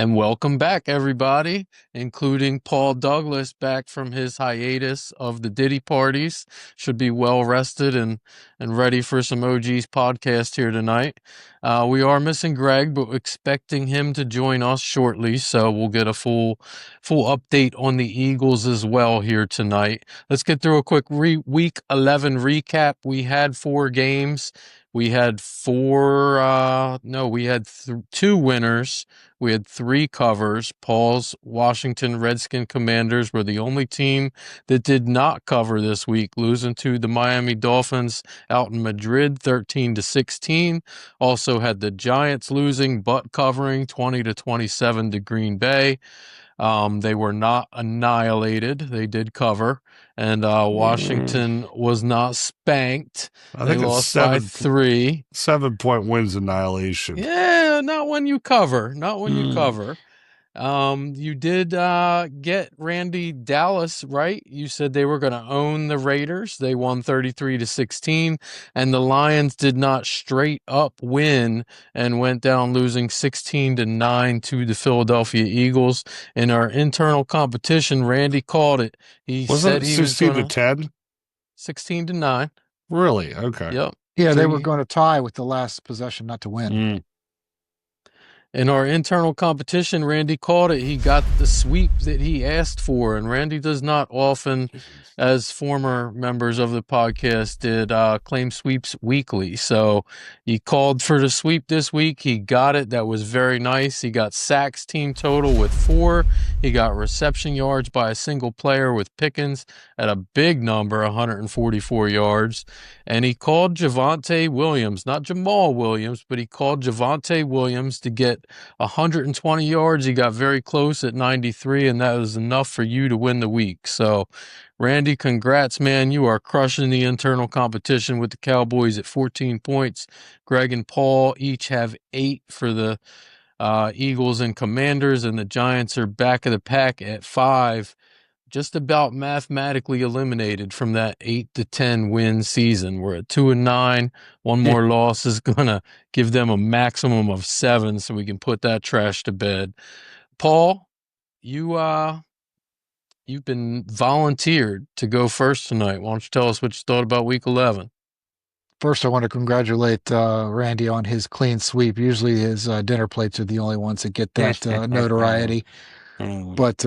And welcome back, everybody, including Paul Douglas back from his hiatus of the Diddy parties. Should be well rested and ready for some OG's podcast here tonight. We are missing Greg, but expecting him to join us shortly, so we'll get a full update on the Eagles as well here tonight. Let's get through a quick Week 11 recap. We had 4 games. We had two winners. We had 3 covers. Paul's Washington Redskin Commanders were the only team that did not cover this week, losing to the Miami Dolphins out in Madrid 13-16. Also had the Giants losing but covering 20-27 to Green Bay. They were not annihilated. They did cover. And Washington was not spanked. I They think it's lost by 3. 7-point wins annihilation. Yeah, not when you cover. Not when you cover. You did get Randy Dallas right. You said they were going to own the Raiders. They won 33-16, and the Lions did not straight up win and went down losing 16-9 to the Philadelphia Eagles. In our internal competition, Randy called it. He said he was 16-10? 16-9. Really? Okay. Yep. Yeah, they were going to tie with the last possession not to win. In our internal competition, Randy called it. He got the sweep that he asked for, and Randy does not often, as former members of the podcast did, claim sweeps weekly. So he called for the sweep this week. He got it. That was very nice. He got sacks team total with 4. He got reception yards by a single player with Pickens at a big number, 144 yards. And he called Javonte Williams, not Jamal Williams, but he called Javonte Williams to get 120 yards. He got very close at 93, and that was enough for you to win the week. So, Randy, congrats, man. You are crushing the internal competition with the Cowboys at 14 points. Greg and Paul each have 8 for the Eagles and Commanders, and the Giants are back of the pack at 5. Just about mathematically eliminated from that 8-10 win season. We're at 2-9. One more loss is gonna give them a maximum of 7, so we can put that trash to bed. Paul, you've been volunteered to go first tonight. Why don't you tell us what you thought about Week 11? First, I want to congratulate Randy on his clean sweep. Usually his dinner plates are the only ones that get that notoriety. But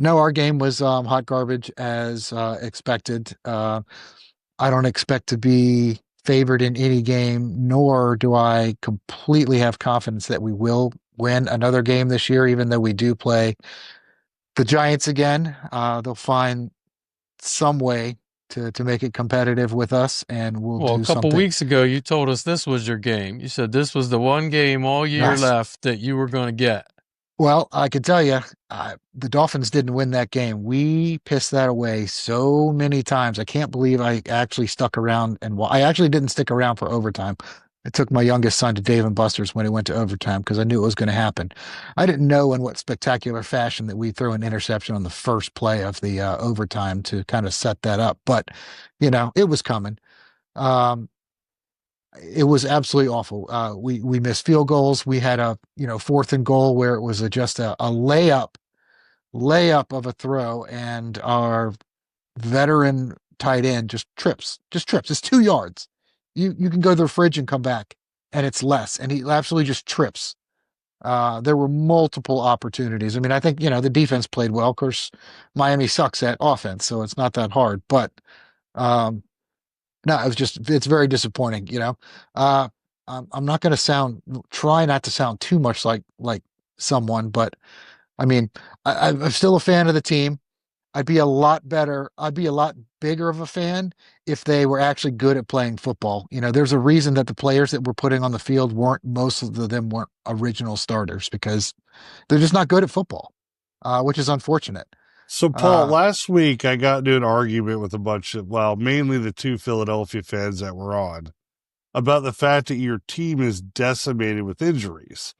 no, our game was hot garbage as expected. I don't expect to be favored in any game, nor do I completely have confidence that we will win another game this year, even though we do play the Giants again. They'll find some way to make it competitive with us, and we'll do something. A couple weeks ago, you told us this was your game. You said this was the one game all year left that you were going to get. Well, I can tell you, the Dolphins didn't win that game. We pissed that away so many times. I can't believe I actually stuck around, and I actually didn't stick around for overtime. I took my youngest son to Dave & Buster's when it went to overtime because I knew it was going to happen. I didn't know in what spectacular fashion that we threw an interception on the first play of the overtime to kind of set that up. But, it was coming. It was absolutely awful. We missed field goals. We had a 4th and goal where it was just a layup of a throw, and our veteran tight end just trips. It's 2 yards. You can go to the fridge and come back, and it's less. And he absolutely just trips. There wwere multiple opportunities. I mean, I think the defense played well. Of course, Miami sucks at offense, so it's not that hard. But no, it's very disappointing, I'm not going to try not to sound too much like someone, but I mean, I'm still a fan of the team. I'd be a lot bigger of a fan if they were actually good at playing football. There's a reason that the players that we're putting on the field most of them weren't original starters, because they're just not good at football, which is unfortunate. So, Paul, last week I got into an argument with a bunch of, mainly the 2 Philadelphia fans that were on, about the fact that your team is decimated with injuries.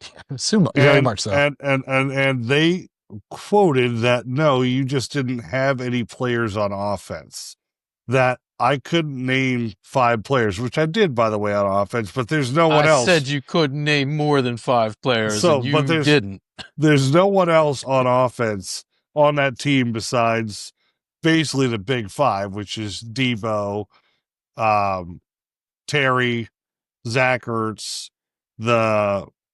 Very much so. And they quoted that, no, you just didn't have any players on offense. That I couldn't name 5 players, which I did, by the way, on offense, but there's no one I else. said you couldn't name more than 5 players, So, and but you didn't. there's no one else on offense on that team besides basically the big 5, which is Debo, Terry, Zach Ertz,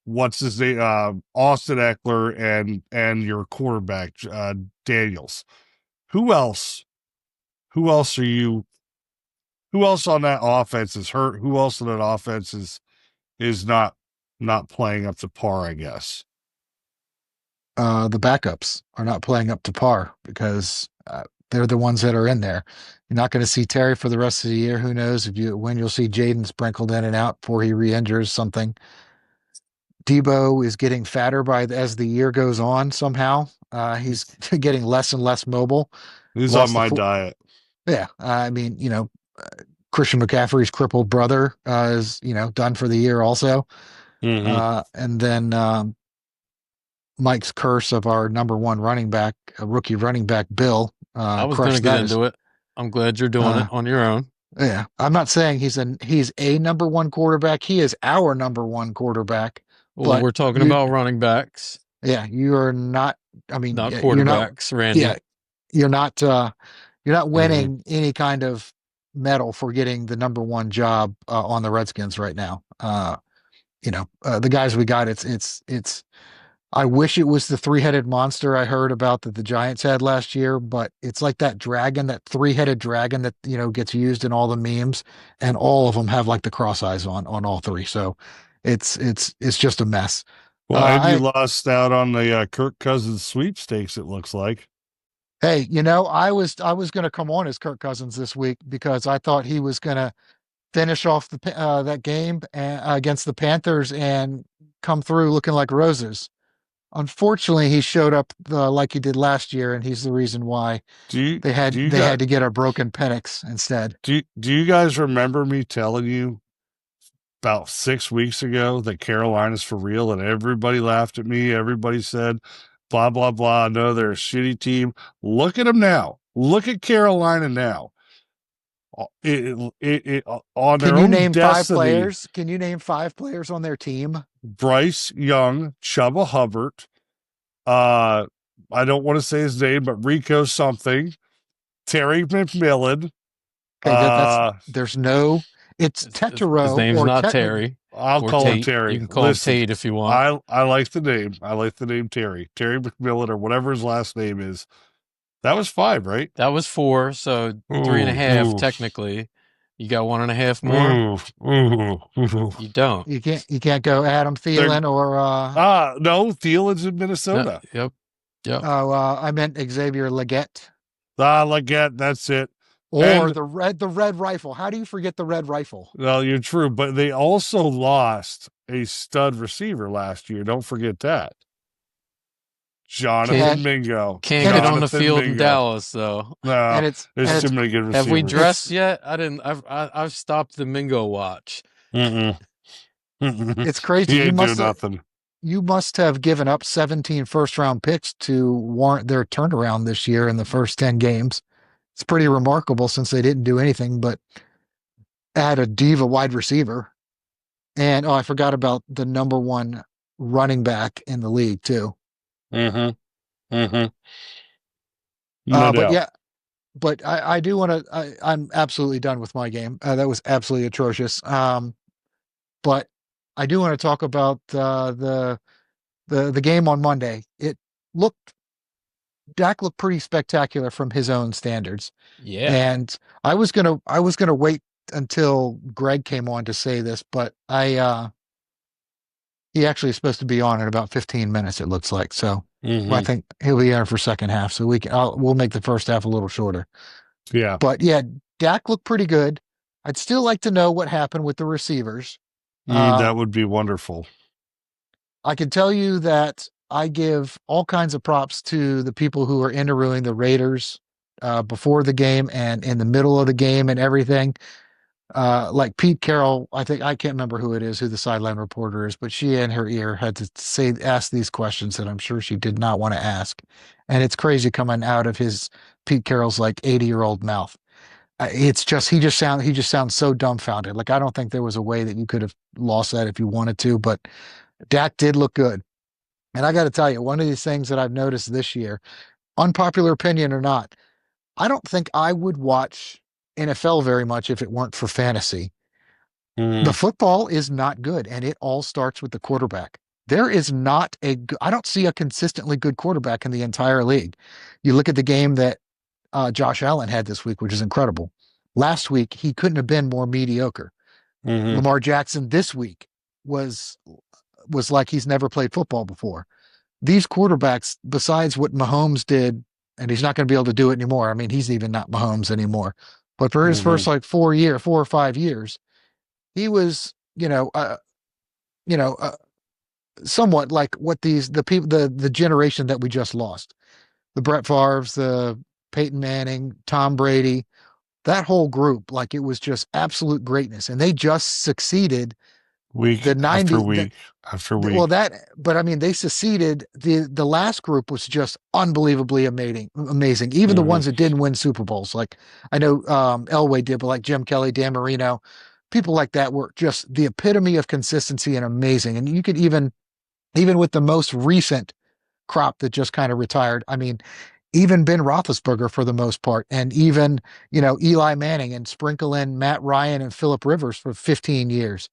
what's his name, Austin Eckler, and your quarterback, Daniels. Who else? Who else are you? Who else on that offense is hurt? Who else on that offense is not playing up to par? I guess. The backups are not playing up to par because they're the ones that are in there. You're not going to see Terry for the rest of the year. Who knows when you'll see Jayden sprinkled in and out before he re-injures something. Debo is getting fatter as the year goes on. Somehow, he's getting less and less mobile. He's on my diet. Yeah, I mean, Christian McCaffrey's crippled brother is done for the year also, and then Mike's curse of our number 1 running back, rookie running back, Bill. I was going to get into it. I'm glad you're doing it on your own. Yeah, I'm not saying he's a number 1 quarterback. He is our number 1 quarterback. Well, we're talking about running backs. Yeah, you are not. I mean, not quarterbacks, Randy. Yeah, you're not winning any kind of medal for getting the number 1 job on the Redskins right now. The guys we got, it's. I wish it was the 3-headed monster I heard about that the Giants had last year, but it's like that dragon, that 3-headed dragon that gets used in all the memes, and all of them have like the cross eyes on all 3. So it's just a mess. Well, and you lost out on the Kirk Cousins sweepstakes, it looks like. Hey, I was going to come on as Kirk Cousins this week because I thought he was going to finish off that game against the Panthers and come through looking like roses. Unfortunately, he showed up like he did last year, and he's the reason why they had to get a broken Penix instead. Do you guys remember me telling you about 6 weeks ago that Carolina's for real, and everybody laughed at me? Everybody said, blah, blah, blah. No, they're a shitty team. Look at them now. Look at Carolina now. On their own destiny. 5 players? Can you name 5 players on their team? Bryce Young, Chubba Hubbard. I don't want to say his name, but Rico something. Terry McMillan. It's Tetero. His name's not Terry. I'll call him Terry. You can call him Tate if you want. I like the name. I like the name Terry. Terry McMillan, or whatever his last name is. That was 5, right? That was 4, so 3.5 technically. You got 1.5 more? You don't. You can't go Adam Thielen or no, Thielen's in Minnesota. No, yep. Oh, I meant Xavier Legette. Legette, that's it. Or the red rifle. How do you forget the red rifle? Well, you're true, but they also lost a stud receiver last year. Don't forget that. Jonathan Mingo. Can't get on the field in Dallas, though. No, there's too many good receivers. Have we dressed yet? I didn't. I've stopped the Mingo watch. It's crazy. You must have given up 17 first-round picks to warrant their turnaround this year in the first 10 games. It's pretty remarkable since they didn't do anything but add a diva wide receiver. And I forgot about the number 1 running back in the league too. No but yeah, but I do want to. I'm absolutely done with my game. That was absolutely atrocious. But I do want to talk about the game on Monday. Dak looked pretty spectacular from his own standards. Yeah, and I was gonna wait until Greg came on to say this, but he actually is supposed to be on in about 15 minutes, it looks like. So I think he'll be there for second half. So we'll make the first half a little shorter. Yeah. But yeah, Dak looked pretty good. I'd still like to know what happened with the receivers. That would be wonderful. I can tell you that I give all kinds of props to the people who are interviewing the Raiders before the game and in the middle of the game and everything. Like Pete Carroll, I can't remember who the sideline reporter is, but she in her ear had to ask these questions that I'm sure she did not want to ask. And it's crazy coming out of Pete Carroll's like 80-year-old mouth. It's just he just sounds so dumbfounded. Like I don't think there was a way that you could have lost that if you wanted to, but Dak did look good. And I got to tell you, one of these things that I've noticed this year, unpopular opinion or not, I don't think I would watch NFL very much if it weren't for fantasy. The Mhm. football is not good, and it all starts with the quarterback. There is not I don't see a consistently good quarterback in the entire league. You look at the game that Josh Allen had this week, which is incredible. Last week, he couldn't have been more mediocre. Mhm. Lamar Jackson this week was was like he's never played football before. These quarterbacks, besides what Mahomes did, and he's not going to be able to do it anymore. I mean, he's even not Mahomes anymore. But for his first Mhm. like 4 or 5 years, he was, you know, somewhat like what the people, the generation that we just lost, the Brett Favre's, the Peyton Manning, Tom Brady, that whole group, like it was just absolute greatness, and they just succeeded Week the after 90 week after well week. that but I mean they succeeded. The last group was just unbelievably amazing, even the Mhm. ones that didn't win Super Bowls. Like I know Elway did, but like Jim Kelly, Dan Marino, people like that were just the epitome of consistency and amazing. And you could even with the most recent crop that just kind of retired, I mean, even Ben Roethlisberger for the most part, and even Eli Manning, and sprinkle in Matt Ryan and Philip Rivers for 15 years.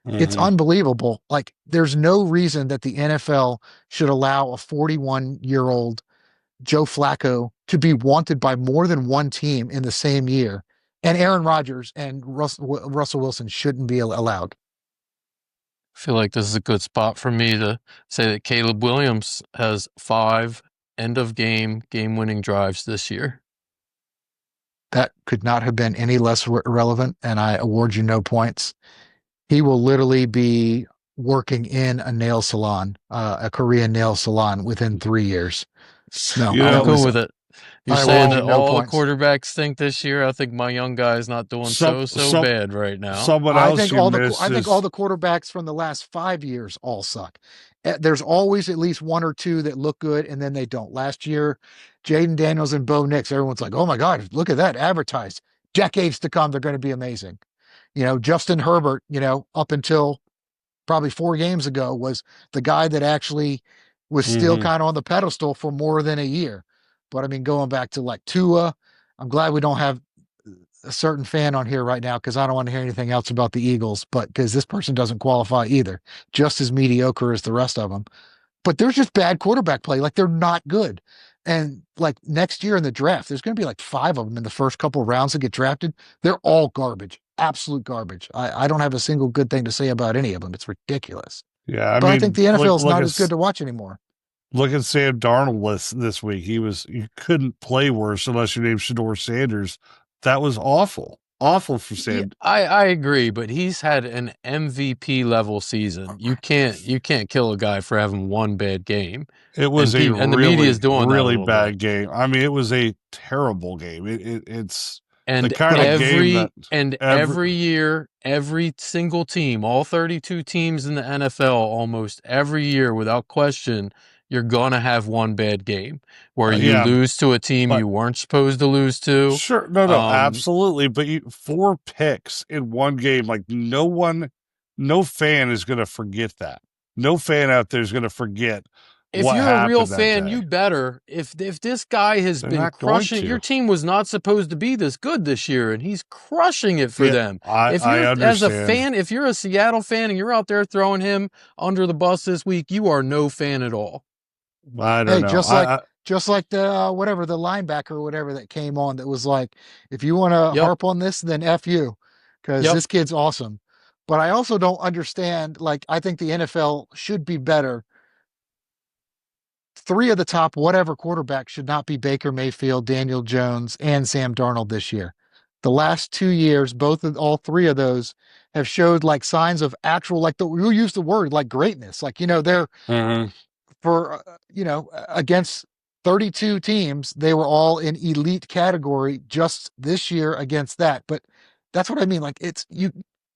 It's Mhm. unbelievable. Like, there's no reason that the NFL should allow a 41-year-old Joe Flacco to be wanted by more than one team in the same year. And Aaron Rodgers and Russell Wilson shouldn't be allowed. I feel like this is a good spot for me to say that Caleb Williams has 5 end of game winning drives this year. That could not have been any less relevant, and I award you no points. He will literally be working in a nail salon, a Korean nail salon, within 3 years. No, You I'm that know, cool was, with it. You're I saying award you that no all the points. quarterbacks think this year. I think my young guy is not doing some so some bad right now. someone else you I missed think all is the quarterbacks from the last 5 years all suck. There's always at least one or two that look good, and then they don't. Last year, Jayden Daniels and Bo Nix, everyone's like, "Oh my God, look at that advertised! Decades to come, they're going to be amazing." Justin Herbert, up until probably 4 games ago, was the guy that actually was still Mhm. kind of on the pedestal for more than a year. But I mean, going back to like Tua, I'm glad we don't have a certain fan on here right now because I don't want to hear anything else about the Eagles, but because this person doesn't qualify either, just as mediocre as the rest of them. But there's just bad quarterback play. Like they're not good. And like next year in the draft, there's going to be like 5 of them in the first couple of rounds that get drafted. They're all garbage, absolute garbage. I don't have a single good thing to say about any of them. It's ridiculous. Yeah, I But I think mean, the NFL is not as good to watch anymore. look at Sam Darnold this week. You couldn't play worse unless your name's Shador Sanders. That was awful, awful for Yeah, Sam. I agree, but he's had an MVP level season. You can't kill a guy for having one bad game, It and was a people and the media is really, doing that a really little bit. bad game. I mean, it was a terrible game. It's the And kind But of game that every every year, every single team, all 32 teams in the NFL, almost every year, without question, you're gonna have one bad game where you yeah, lose to a team but you weren't supposed to lose to. sure, no, Um, absolutely. But 4 picks in one game, like no fan is going to forget that. No fan out there is going to forget if what you're a real happened that fan, day. you better. If this guy has They're been not going crushing, your to. team was not supposed to be this good this year, and he's crushing it for Yeah, them. If I you're as a understand. fan, if you're a Seattle fan and you're out there throwing him under the bus this week, you are no fan at all. I don't hey, know. just like the whatever the linebacker or whatever that came on that was like, if you want to Yep. harp on this, then F you, because Yep. this kid's awesome. But I also don't understand. Like, I think the NFL should be better. Three of the top whatever quarterbacks should not be Baker Mayfield, Daniel Jones, and Sam Darnold this year. The last 2 years, all three of those have showed like signs of actual, like you use the word like greatness. Like, they're Mhm. for against 32 teams, they were all in elite category just this year against that. But that's what I mean. Like, it's you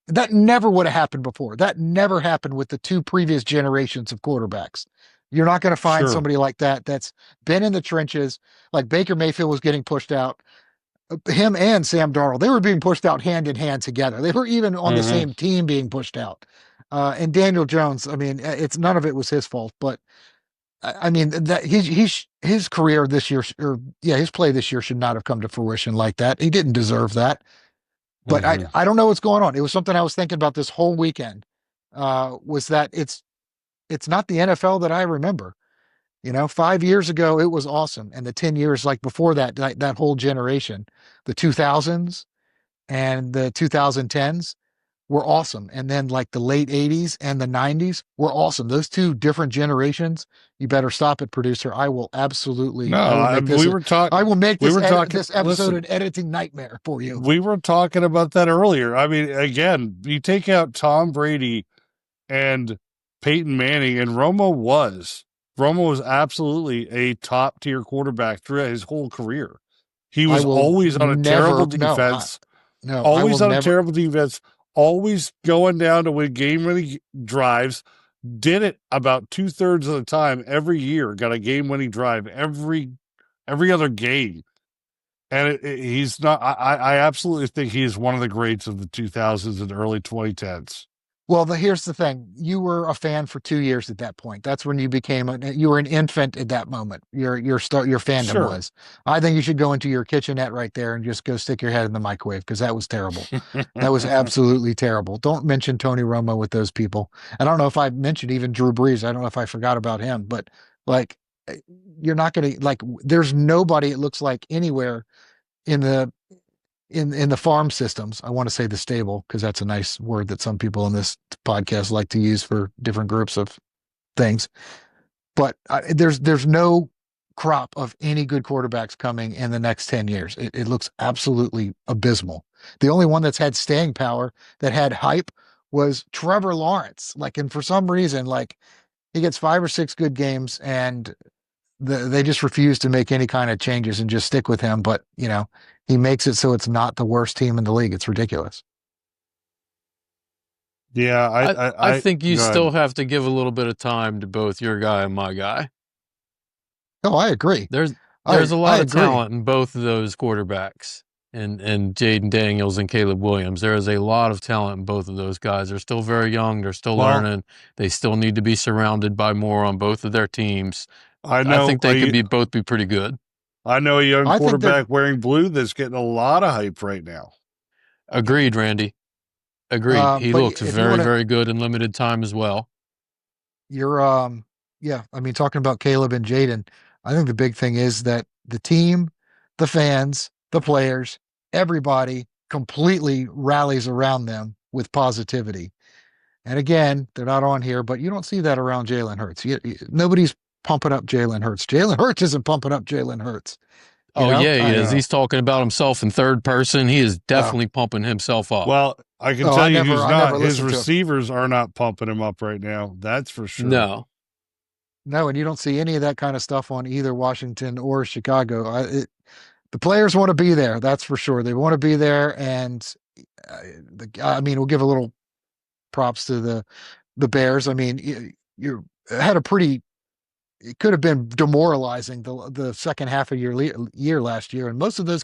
that never would have happened before. That never happened with the two previous generations of quarterbacks. You're not going to find Sure. somebody like that that's been in the trenches. Like Baker Mayfield was getting pushed out. him and Sam Darnold, they were being pushed out hand in hand together. They were even on the same team being pushed out. And Daniel Jones, I mean, it's none of it was his fault, but I mean that his career this year, or yeah, his play this year should not have come to fruition like that. He didn't deserve that. But I don't know what's going on. It was something I was thinking about this whole weekend. Was that it's not the NFL that I remember. 5 years ago it was awesome, and the 10 years like before that whole generation, the 2000s and the 2010s were awesome, and then like the late 80s and the 90s were awesome. Those two different generations. You better stop it, producer. I will absolutely. No, I will make this. I will make this this episode listen, an editing nightmare for you. We were talking about that earlier. I mean, again, you take out Tom Brady and Peyton Manning, and Romo was absolutely a top tier quarterback throughout his whole career. He was always on a terrible defense. Always on a terrible defense. Always going down to win game-winning drives. Did it about 2/3 of the time every year. Got a game-winning drive every other game. And he's not. I absolutely think he's one of the greats of the 2000s and early 2010s. Well, here's the thing. You were a fan for 2 years at that point. That's when you you were an infant at that moment. Your fandom was. I think you should go into your kitchenette right there and just go stick your head in the microwave, because that was terrible. That was absolutely terrible. Don't mention Tony Romo with those people. I don't know if I mentioned even Drew Brees. I don't know if I forgot about him, but like, you're not going to like, there's nobody, it looks like, anywhere in the farm systems. I want to say the stable, because that's a nice word that some people in this podcast like to use for different groups of things. But there's no crop of any good quarterbacks coming in the next 10 years. It looks absolutely abysmal. The only one that's had staying power, that had hype, was Trevor Lawrence. And for some reason, he gets 5 or 6 good games, and they just refuse to make any kind of changes and just stick with him. But he makes it so it's not the worst team in the league. It's ridiculous. Yeah, I think you still have to give a little bit of time to both your guy and my guy. Oh, I agree. There's a lot of talent in both of those quarterbacks, and Jayden Daniels and Caleb Williams. There is a lot of talent in both of those guys. They're still very young. They're still learning. They still need to be surrounded by more on both of their teams. I think they could both be pretty good. I know a young quarterback wearing blue that's getting a lot of hype right now. Agreed, Randy. Agreed. He looked very good in limited time as well. Yeah. I mean, talking about Caleb and Jayden, I think the big thing is that the team, the fans, the players, everybody completely rallies around them with positivity. And again, they're not on here, but you don't see that around Jalen Hurts. Nobody's pumping up Jalen Hurts. Jalen Hurts isn't pumping up Jalen Hurts. Yeah, he is. He's talking about himself in third person. He is definitely pumping himself up. Well, I can tell you who's not. His receivers are not pumping him up right now. That's for sure. No, and you don't see any of that kind of stuff on either Washington or Chicago. The players want to be there. That's for sure. They want to be there, and we'll give a little props to the Bears. I mean, you had a pretty. It could have been demoralizing the second half of your year last year, and most of those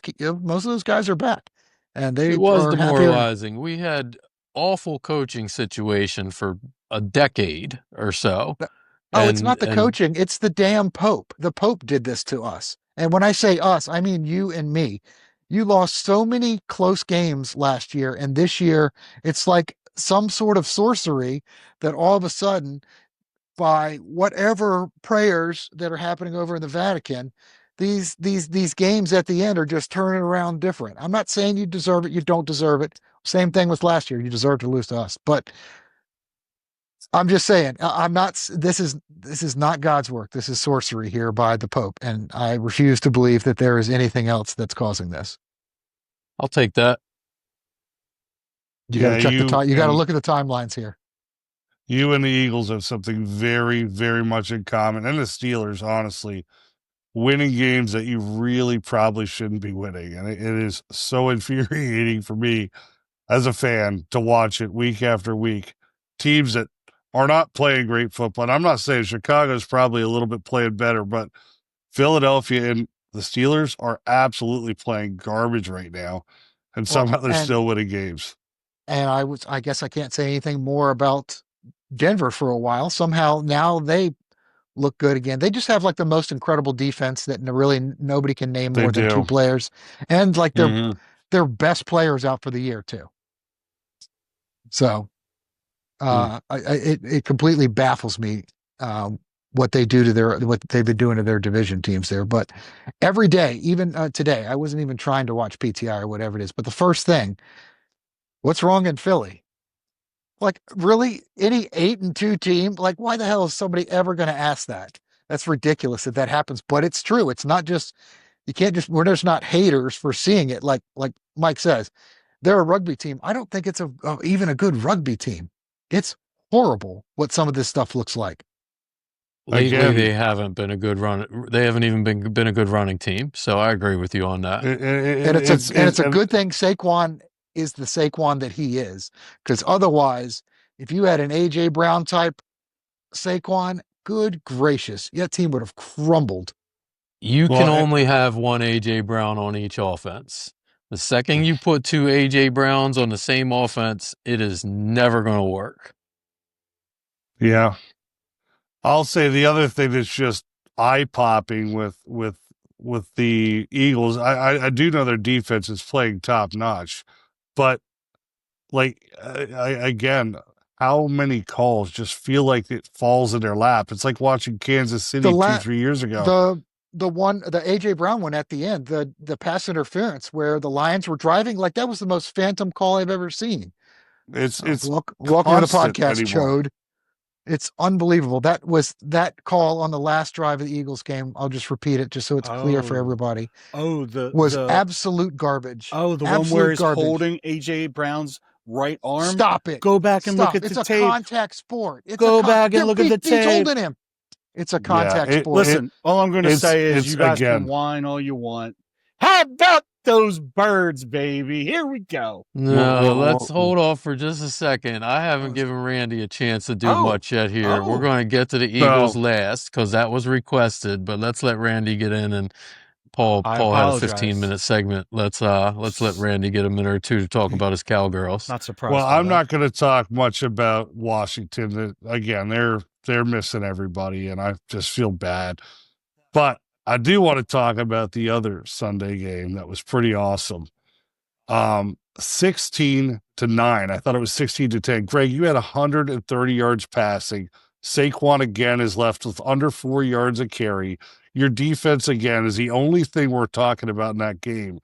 guys are back, and it was demoralizing. We had awful coaching situation for a decade or so. It's not the coaching; it's the damn Pope. The Pope did this to us, and when I say us, I mean you and me. You lost so many close games last year, and this year it's like some sort of sorcery that all of a sudden, by whatever prayers that are happening over in the Vatican, these games at the end are just turning around different. I'm not saying you deserve it. You don't deserve it. Same thing with last year. You deserve to lose to us. But I'm just saying, this is not God's work. This is sorcery here by the Pope. And I refuse to believe that there is anything else that's causing this. I'll take that. You got to check you got to look at the timelines here. You and the Eagles have something very, very much in common, and the Steelers, honestly, winning games that you really probably shouldn't be winning. And it is so infuriating for me as a fan to watch it week after week. Teams that are not playing great football. And I'm not saying Chicago's probably a little bit playing better, but Philadelphia and The Steelers are absolutely playing garbage right now, and somehow they're still winning games. And I guess I can't say anything more about Denver for a while. Somehow now they look good again. They just have like the most incredible defense that really nobody can name more than 2 players, and like their best players out for the year too. So it completely baffles me what they do to what they've been doing to their division teams there. But every day, even today, I wasn't even trying to watch PTI or whatever it is. But the first thing, what's wrong in Philly? Like, really, any 8-2 team? Like, why the hell is somebody ever going to ask that? That's ridiculous that happens. But it's true. It's not just we're just not haters for seeing it. Like Mike says, they're a rugby team. I don't think it's even a good rugby team. It's horrible what some of this stuff looks like. Lately, they haven't been a good run. They haven't even been a good running team. So I agree with you on that. And it's a good thing Saquon is the Saquon that he is, because otherwise, if you had an AJ Brown type Saquon, good gracious, that team would have crumbled. You can only have one AJ Brown on each offense. The second you put 2 AJ Browns on the same offense, it is never going to work. Yeah. I'll say the other thing that's just eye-popping with the Eagles, I do know their defense is playing top-notch, but like again, how many calls just feel like it falls in their lap? It's like watching Kansas City 2-3 years ago. The AJ Brown one at the end, the pass interference where the Lions were driving, like that was the most phantom call I've ever seen. It's welcome to the podcast, Chode. It's unbelievable. That call on the last drive of the Eagles game. I'll just repeat it just so it's clear for everybody. Was absolute garbage. The absolute one where he's garbage. holding AJ Brown's right arm. Stop it. Go back and look at the tape. It's a contact sport. Go back and look at the tape. He's holding him. It's a contact sport. Listen, all I'm going to say is you guys can whine all you want. How about those birds, baby? Here we go. No, let's hold off for just a second. I haven't given Randy a chance to do much yet here. We're going to get to the Eagles last because that was requested, but let's let Randy get in, and Paul had a 15-minute segment. Let's let Randy get a minute or two to talk about his Cowgirls. Not surprised. Well, I'm not going to talk much about Washington. Again, they're missing everybody, and I just feel bad. But I do want to talk about the other Sunday game that was pretty awesome. 16-9. I thought it was 16-10. Greg, you had 130 yards passing. Saquon again is left with under 4 yards a carry. Your defense again is the only thing we're talking about in that game.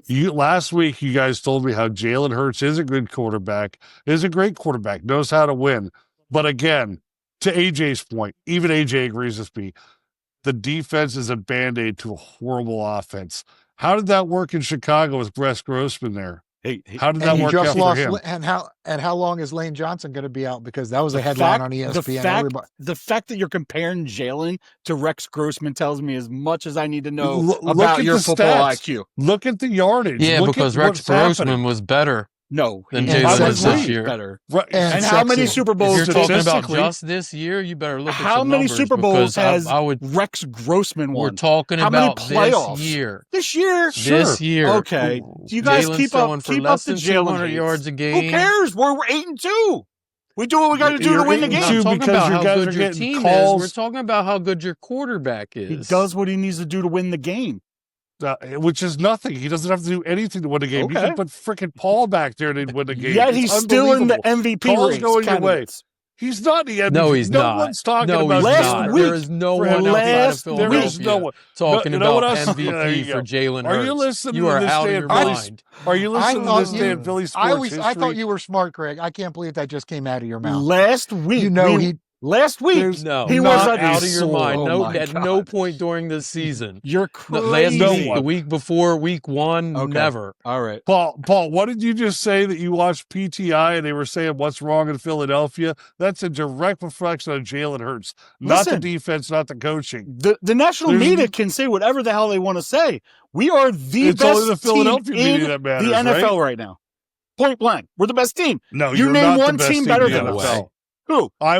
Last week, you guys told me how Jalen Hurts is a good quarterback, is a great quarterback, knows how to win. But again, to AJ's point, even AJ agrees with me, the defense is a Band-Aid to a horrible offense. How did that work in Chicago with Rex Grossman there? How did that work out for him? And how long is Lane Johnson going to be out? Because that was a headline on ESPN. The fact that you're comparing Jalen to Rex Grossman tells me as much as I need to know about your football IQ. Look at the yardage. Yeah, because Rex Grossman was better. No, than Jalen was this year. Better. And how many Super Bowls? If you're talking about just this year, you better look at how many Super Bowls has Rex Grossman won? We're talking about this year. This year, This year. Okay, you guys keep up the Jalen yards a game. Who cares? We're 8-2. We do what we got to do to win the game. We're talking about how good your team is. We're talking about how good your quarterback is. He does what he needs to do to win the game. Which is nothing. He doesn't have to do anything to win the game. Okay. You can put freaking Paul back there to win the game. Yet he's still in the MVP Paul's race. Going your way. He's not the MVP. No, he's not. No one's talking no, about he's last not. week. There is no one outside of Philadelphia there is no one talking about MVP you for Jalen Hurts. Are you listening you to are this out of your mind. Are you listening to this day in Philly sports history? I thought you were smart, Greg. I can't believe that just came out of your mouth. Last week, last week, he was out of your mind. At no point during this season. You're crazy. Last week, the week before week one, never. All right. Paul, what did you just say that you watched PTI and they were saying what's wrong in Philadelphia? That's a direct reflection on Jalen Hurts. Not the defense, not the coaching. The national media can say whatever the hell they want to say. We are the best only the Philadelphia team media in that matters, the NFL right now. Point blank. We're the best team. No, you you're name not one the best team better than us. Who? I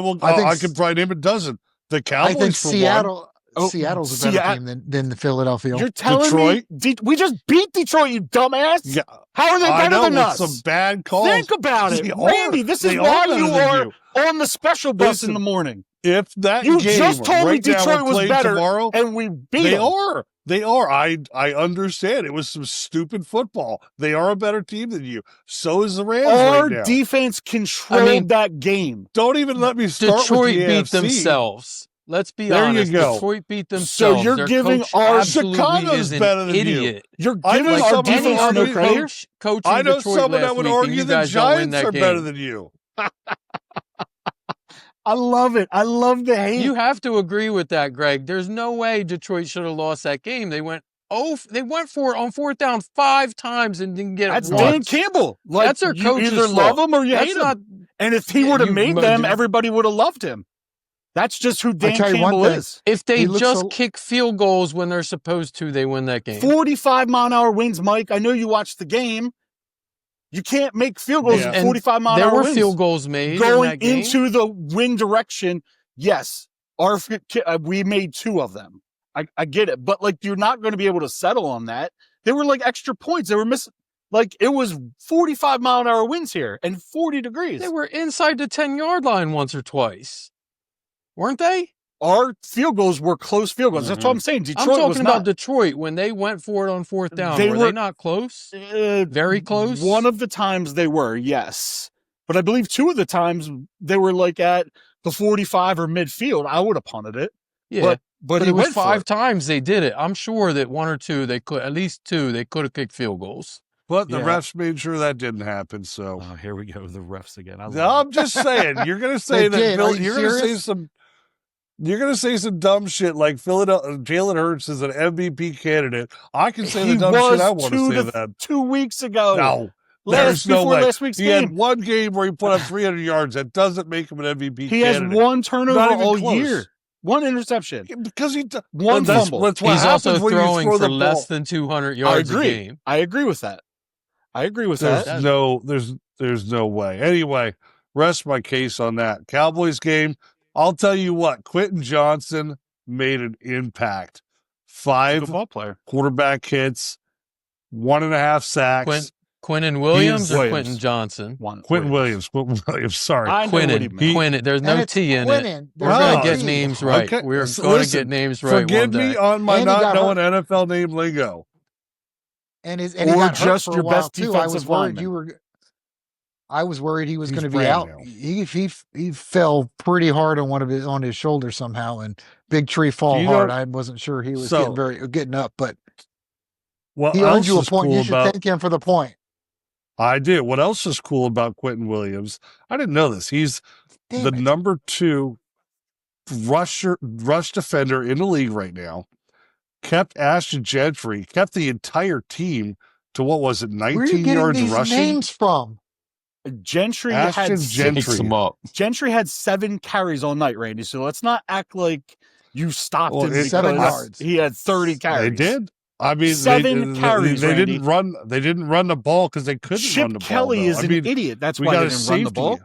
can probably name a dozen. The Cowboys, I think Seattle. Seattle's a better team than the Philadelphia. You're telling me we just beat Detroit, you dumbass? Yeah. How are they better than us? Some bad calls. Think about it. Randy, this is why you are on the special bus in the morning. If that you game just told me right Detroit was better tomorrow, and we beat them. They are. I understand. It was some stupid football. They are a better team than you. So is the Rams Our right now. defense controlled that game. Don't even let me start Detroit with the beat AFC. themselves. Let's be there honest. You go. Detroit beat themselves. So you're Their giving our Chicago's better than idiot. You're giving our defense no credit. Coaching I know Detroit someone that would argue the Giants are better than you. I love it. I love the hate. You have to agree with that, Greg. There's no way Detroit should have lost that game. They went for it on fourth down 5 times and didn't get it. That's Dan Campbell. Like, that's their coach's either fault. love him or you hate him. And if he would have made them, everybody would have loved him. That's just who Dan Campbell is. If they just kick field goals when they're supposed to, they win that game. 45-mile-an-hour winds, Mike. I know you watched the game. You can't make field goals at 45-mile-an-hour winds. There were field goals made going in that game. Into the wind direction. Yes, we made 2 of them. I get it, but like you're not going to be able to settle on that. They were like extra points. They were missing. Like it was 45-mile-an-hour winds here and 40 degrees. They were inside the 10-yard line once or twice, weren't they? Our field goals were close field goals. That's what I'm saying. Detroit I'm was talking about Detroit when they went for it on fourth down. Were they not close? Very close. One of the times they were, yes, but I believe 2 of the times they were like at the 45 or midfield. I would have punted it. Yeah. But it was 5 times they did it. I'm sure that 1 or 2, they could, at least 2, they could have kicked field goals. But the refs made sure that didn't happen. So here we go, the refs again. I'm just saying, you're going to say that you're going to say some. You're going to say some dumb shit like Jalen Hurts is an MVP candidate. I can say the dumb shit I want to say that. 2 weeks ago. No. Last week's game. He had 1 game where he put up 300 yards. That doesn't make him an MVP He candidate. Has 1 turnover all year. 1 interception. Because 1 fumble. He's also throwing for less than 200 yards a game. I agree with that. There's no way. Anyway, rest my case on that. Cowboys game, I'll tell you what, Quentin Johnson made an impact. 5 quarterback hits, 1.5 sacks. Quentin Williams or Quentin Johnson? Quentin Williams, sorry. Quentin. There's no T in it. We're going to get names right. Okay. We're going to get names right. Forgive me on my not knowing NFL name lingo. And he got hurt for a while too. I was worried he was going to be out. He fell pretty hard on his shoulder somehow, and big tree fall hard. I wasn't sure he was getting up, but he earned you a point. You should thank him for the point. I did. What else is cool about Quentin Williams? I didn't know this. He's the number 2 rush defender in the league right now. Kept Ashton Gentry, kept the entire team to 19 yards rushing? Where are you getting these names from? Gentry had 7 carries all night, Randy. So let's not act like you stopped him because 7 yards. He had 30 carries. They did. I mean, 7 carries. They didn't run. They didn't run the ball because they couldn't run the ball. Kelly is an idiot. That's why they didn't run the ball.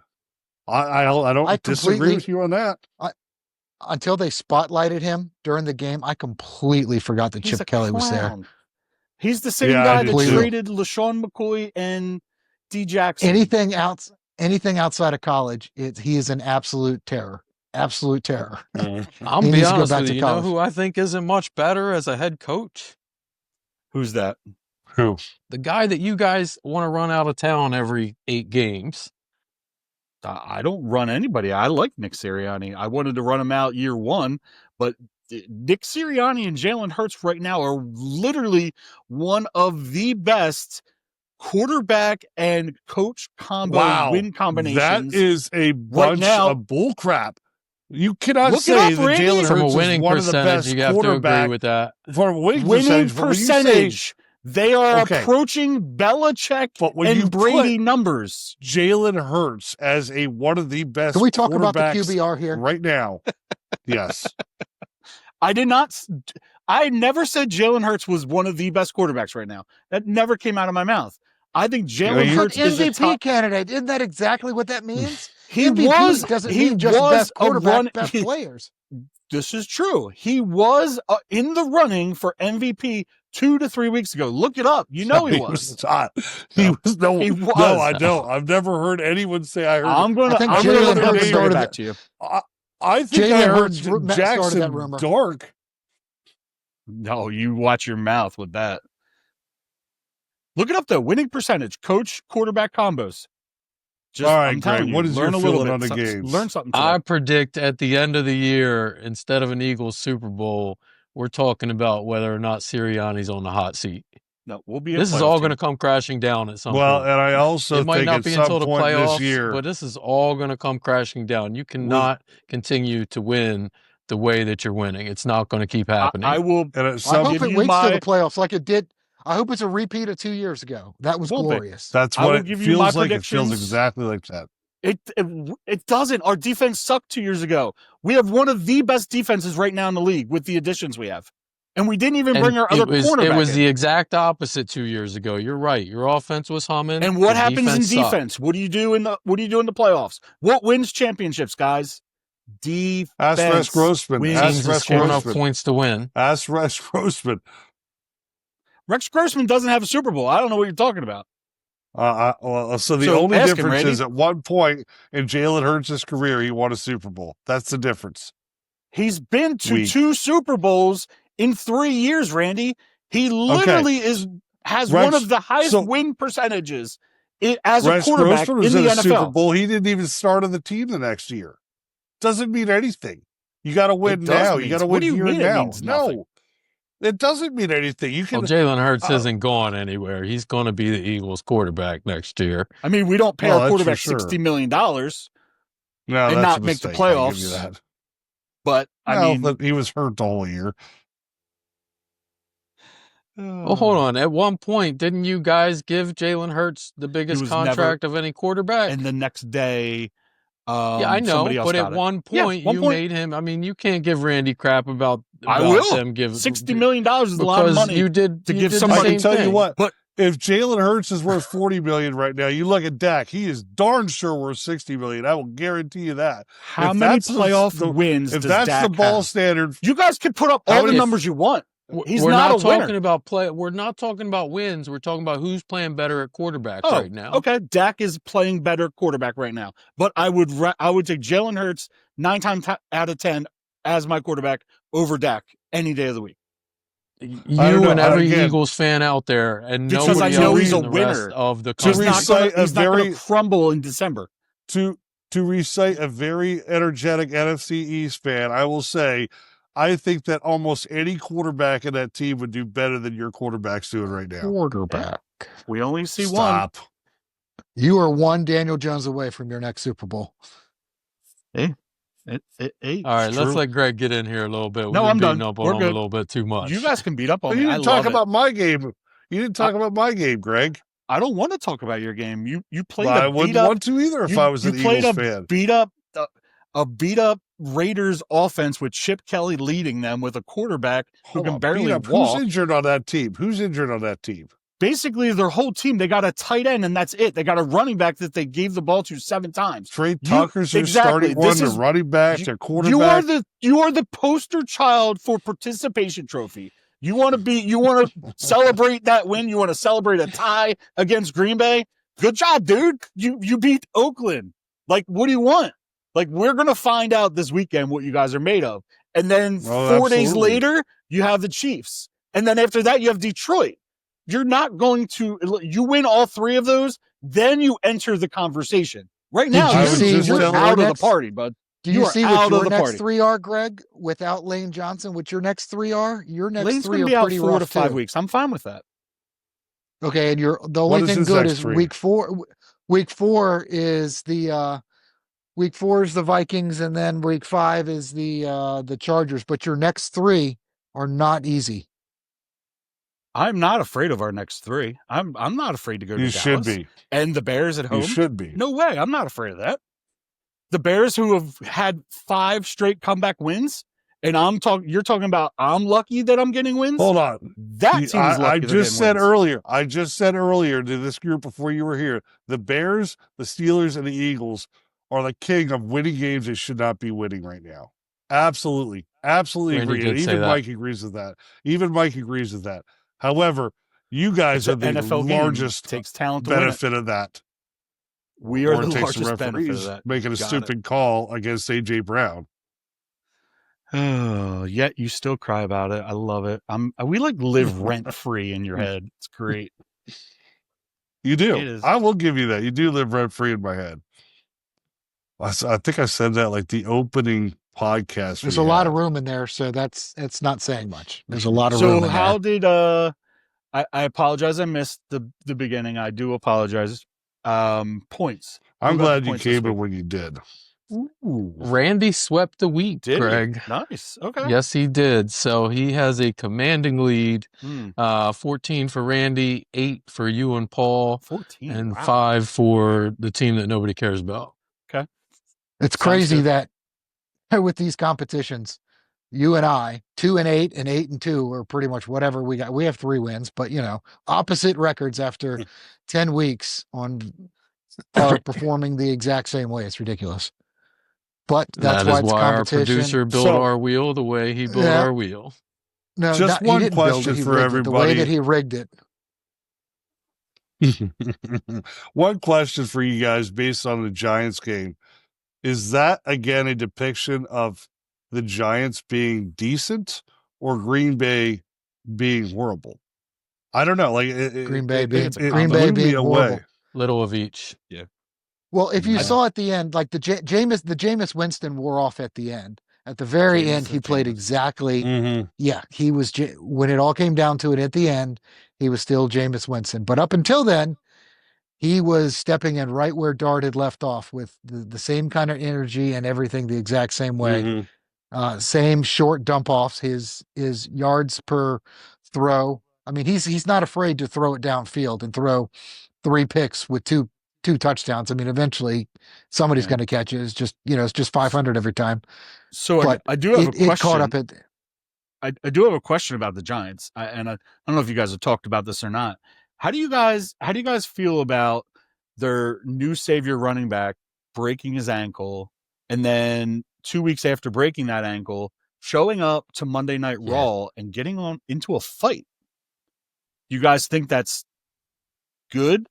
I don't disagree with you on that. Until they spotlighted him during the game, I completely forgot that Chip Kelly was there. He's the same guy that traded LaShawn McCoy and D. Jackson. Anything outside of college, he is an absolute terror. Absolute terror. I'll be honest with you. You know who I think isn't much better as a head coach? Who's that? Who? The guy that you guys want to run out of town every 8 games. I don't run anybody. I like Nick Sirianni. I wanted to run him out year 1, but Nick Sirianni and Jalen Hurts right now are literally one of the best quarterback and coach combo win combinations. That is a bunch of bullcrap. You cannot say that Jalen Hurts is one of the best you have to agree with that. For a winning percentage, they are approaching Belichick and Brady numbers. Jalen Hurts as one of the best. Can we talk about the QBR here right now? Yes. I never said Jalen Hurts was one of the best quarterbacks right now. That never came out of my mouth. I think Jalen Hurts is an MVP candidate. Isn't that exactly what that means? He MVP was doesn't mean just best quarterback, best players. This is true. He was in the running for MVP 2 to 3 weeks ago. Look it up. You know he was. Not. He was no. He was. No, I know. I've never heard anyone say I heard. I'm gonna think look Jalen it up and Hurts bring it started back it. to you. I think Jalen I heard Hurts started that Jackson rumor. Dark. No, you watch your mouth with that. Look it up though. Winning percentage, coach, quarterback combos. All right, I'm telling Greg, you, what is learn your a little feeling bit. on the games? Learn something today. I predict at the end of the year, instead of an Eagles Super Bowl, we're talking about whether or not Sirianni's on the hot seat. No, we'll be. This is all going to come crashing down at some point. Well, and I also it might think not at be some until the point playoffs, this year, but this is all going to come crashing down. You cannot continue to win the way that you're winning. It's not going to keep happening. I will. and at I some, hope it waits till the playoffs like it did. I hope it's a repeat of 2 years ago. That was glorious. that's I what will it give you my feels like. It feels predictions. exactly like that. It doesn't. Our defense sucked 2 years ago. We have one of the best defenses right now in the league with the additions we have. And we didn't even bring our other cornerback. It was in. the exact opposite 2 years ago. You're right. Your offense was humming. And what Your happens in sucked. defense? What do you do in the playoffs? What wins championships, guys? Defense. Ask Rex Grossman. Teams that score enough points to win. Ask Rex Grossman. Rex Grossman doesn't have a Super Bowl. I don't know what you're talking about. So the only difference is at one point in Jalen Hurts' career, he won a Super Bowl. That's the difference. He's been to 2 Super Bowls in 3 years, Randy. He literally has one of the highest win percentages as a quarterback in the NFL. Super Bowl. He didn't even start on the team the next year. Doesn't mean anything. You got to win now. You got to win here and now. No, it doesn't mean anything. You can. Well, Jalen Hurts isn't going anywhere. He's going to be the Eagles quarterback next year. I mean, we don't pay our quarterback $60 million no, and not make the playoffs. I'll give you that. But I mean, he was hurt the whole year. Well, hold on. At one point, didn't you guys give Jalen Hurts the biggest contract of any quarterback? And the next day, yeah, I know. But at one point, made him. I mean, you can't give Randy crap about them giving $60 million is a lot of money. You did to give I somebody. can tell you what. But if Jalen Hurts is worth $40 million right now, you look at Dak. He is darn sure worth $60 million. I will guarantee you that. How many playoff wins? If that's the ball standard, you guys can put up all the numbers you want. We're not talking about play. We're not talking about wins. We're talking about who's playing better at quarterback right now. Okay, Dak is playing better quarterback right now, but I would take Jalen Hurts 9 times out of 10 as my quarterback over Dak any day of the week. You and every Eagles fan out there, and because nobody I know else he's a in the winner rest of the so country. he's not going to crumble in December. To recite a very energetic NFC East fan, I will say, I think that almost any quarterback in that team would do better than your quarterback's doing right now. Quarterback. We only see one. You are one Daniel Jones away from your next Super Bowl. Hey. All right, let's let Greg get in here a little bit. No, I'm done. Up on him a little bit too much. You guys can beat up on me. You didn't talk about my game. You didn't talk about my game, Greg. I don't want to talk about your game. You played. I wouldn't want to either if I was an Eagles fan. A beat up Raiders offense with Chip Kelly leading them with a quarterback who can barely walk. Who's injured on that team? Basically, their whole team, they got a tight end, and that's it. They got a running back that they gave the ball to 7 times. Trey Tucker's their starting one, the running back, their quarterback. You are the poster child for participation trophy. You want to celebrate that win. You want to celebrate a tie against Green Bay. Good job, dude. You beat Oakland. Like, what do you want? Like, we're going to find out this weekend what you guys are made of. And then 4 days later, you have the Chiefs. And then after that, you have Detroit. You're not going to – you win all 3 of those, then you enter the conversation. Right now, you're out of the party, bud. Do you see what your next 3 are, Greg, without Lane Johnson? What your next 3 are? Your next Lane's 3 are pretty rough, 4 to 5 weeks. I'm fine with that. Okay, and the only thing good is week 4. Week 4 is the Week 4 is the Vikings, and then week 5 is the Chargers. But your next 3 are not easy. I'm not afraid of our next 3. I'm not afraid to go to Dallas. You should be. And the Bears at home. You should be. No way. I'm not afraid of that. The Bears, who have had 5 straight comeback wins, and you're talking about I'm lucky that I'm getting wins. Hold on. That team is lucky. I just said earlier to this group before you were here, the Bears, the Steelers, and the Eagles are the king of winning games they should not be winning right now. Absolutely Randy agree. did And say even that. Mike agrees with that. However, you guys It's are an the NFL game. largest Takes talent to win it. benefit of that. We are Or the it takes the largest benefit of referees that. making a Got stupid call against AJ Brown. Oh, yet you still cry about it. I love it. We like live rent free in your head. It's great. You do. It is. I will give you that. You do live rent free in my head. I think I said that like the opening podcast. There's a lot of room in there, so it's not saying much. There's a lot of room in So how there. did I apologize. I missed the beginning. I do apologize. Points. I'm Who got the glad you points this came in week? when you did. Ooh, Randy swept the week, did Craig. he? Nice. Okay. Yes, he did. So he has a commanding lead. Hmm. 14 for Randy, 8 for you and Paul, 14. and Wow. 5 for the team that nobody cares about. Okay. It's Sounds crazy good. that with these competitions, you and I, 2 and 8 and 8 and 2, or pretty much whatever we got. We have 3 wins, but opposite records after 10 weeks are performing the exact same way. It's ridiculous. But that's That is why it's why our competition. producer built So- our wheel the way he built Yeah. our wheel. No, Just he one didn't build question it. He for rigged it. The way everybody. that he rigged it. One question for you guys based on the Giants game. Is that again a depiction of the Giants being decent or Green Bay being horrible? I don't know. Like Green Bay it being blew me being away. horrible. Little of each. Well, if you Yeah. saw at the end, like the Jameis Winston wore off at the end. At the very Jameis end, he is played Jameis. exactly. Mm-hmm. Yeah, he was. When it all came down to it at the end, he was still Jameis Winston. But up until then, he was stepping in right where Dart had left off with the same kind of energy and everything the exact same way. Mm-hmm. Same short dump offs. His yards per throw. I mean, he's not afraid to throw it downfield and throw 3 picks with two touchdowns. I mean, eventually somebody's Yeah. going to catch it. It's just 500 every time. So But I do have a question. It caught up at. I do have a question about the Giants, I don't know if you guys have talked about this or not. How do you guys feel about their new savior running back breaking his ankle, and then 2 weeks after breaking that ankle, showing up to Monday Night Raw and getting on into a fight? You guys think that's good?